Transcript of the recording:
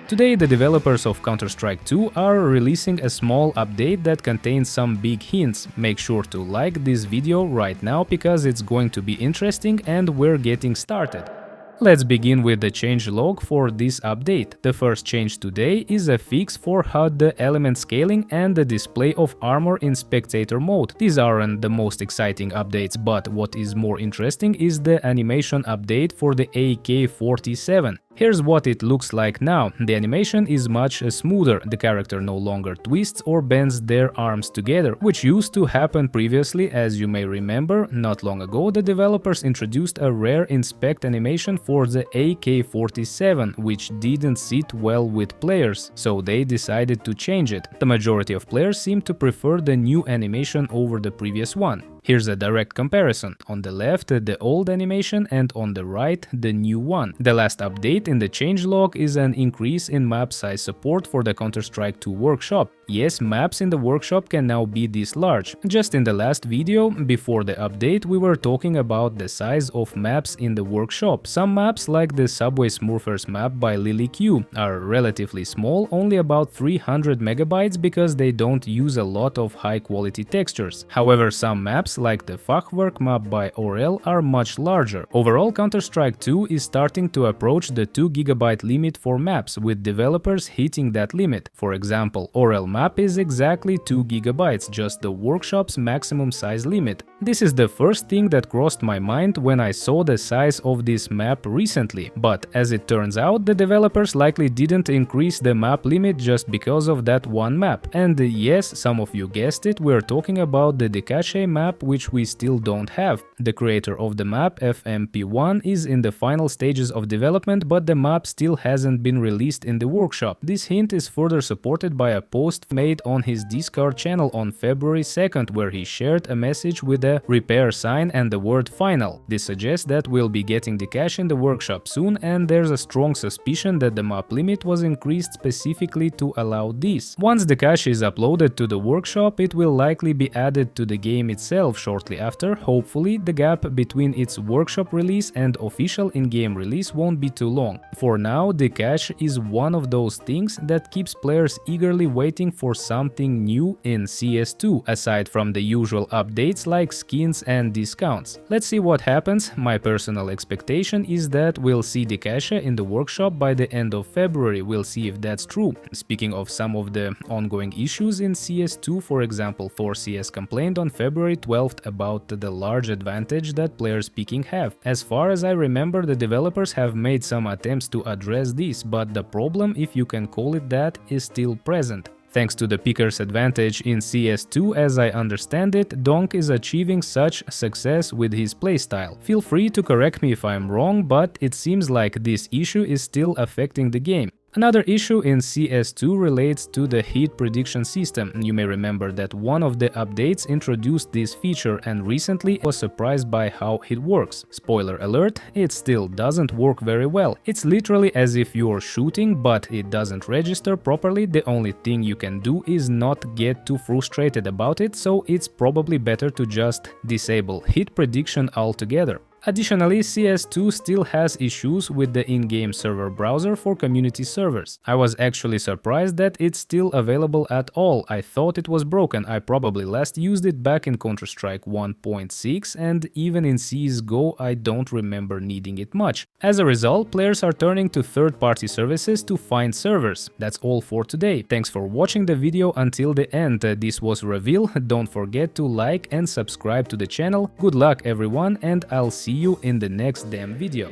Today, the developers of Counter-Strike 2 are releasing a small update that contains some big hints. Make sure to like this video right now because it's going to be interesting and we're getting started. Let's begin with the change log for this update. The first change today is a fix for HUD element scaling and the display of armor in spectator mode. These aren't the most exciting updates, but what is more interesting is the animation update for the AK-47. Here's what it looks like now. The animation is much smoother, the character no longer twists or bends their arms together, which used to happen previously. As you may remember, not long ago the developers introduced a rare inspect animation for the AK-47, which didn't sit well with players, so they decided to change it. The majority of players seem to prefer the new animation over the previous one. Here's a direct comparison. On the left, the old animation, and on the right, the new one. The last update in the changelog is an increase in map size support for the Counter-Strike 2 workshop. Yes, maps in the workshop can now be this large. Just in the last video, before the update, we were talking about the size of maps in the workshop. Some maps, like the Subway Smurfers map by LilyQ, are relatively small, only about 300 megabytes because they don't use a lot of high-quality textures. However, some maps, like the Fachwerk map by Orel, are much larger. Overall, Counter-Strike 2 is starting to approach the 2 GB limit for maps, with developers hitting that limit. For example, Orel map is exactly 2 GB, just the workshop's maximum size limit. This is the first thing that crossed my mind when I saw the size of this map recently, but as it turns out, the developers likely didn't increase the map limit just because of that one map. And yes, some of you guessed it, we're talking about the Decache map, which we still don't have. The creator of the map, FMP1, is in the final stages of development, but the map still hasn't been released in the workshop. This hint is further supported by a post made on his Discord channel on February 2nd, where he shared a message with a repair sign and the word final. This suggests that we'll be getting Decache in the workshop soon, and there's a strong suspicion that the map limit was increased specifically to allow this. Once Decache is uploaded to the workshop, it will likely be added to the game itself shortly after. Hopefully, the gap between its workshop release and official in-game release won't be too long. For now, Decache is one of those things that keeps players eagerly waiting for something new in CS2, aside from the usual updates like skins and discounts. Let's see what happens. My personal expectation is that we'll see Decache in the workshop by the end of February. We'll see if that's true. Speaking of some of the ongoing issues in CS2, for example, 4CS complained on February 12th about the large advantage that players peeking have. As far as I remember, the developers have made some attempts to address this, but the problem, if you can call it that, is still present. Thanks to the picker's advantage in CS2, as I understand it, Donk is achieving such success with his playstyle. Feel free to correct me if I'm wrong, but it seems like this issue is still affecting the game. Another issue in CS2 relates to the hit prediction system. You may remember that one of the updates introduced this feature, and recently was surprised by how it works. Spoiler alert, it still doesn't work very well. It's literally as if you're shooting, but it doesn't register properly. The only thing you can do is not get too frustrated about it, so it's probably better to just disable hit prediction altogether. Additionally, CS2 still has issues with the in-game server browser for community servers. I was actually surprised that it's still available at all. I thought it was broken. I probably last used it back in Counter-Strike 1.6, and even in CSGO I don't remember needing it much. As a result, players are turning to third-party services to find servers. That's all for today. Thanks for watching the video until the end. This was Reveal. Don't forget to like and subscribe to the channel. Good luck everyone, and I'll see you in the next damn video.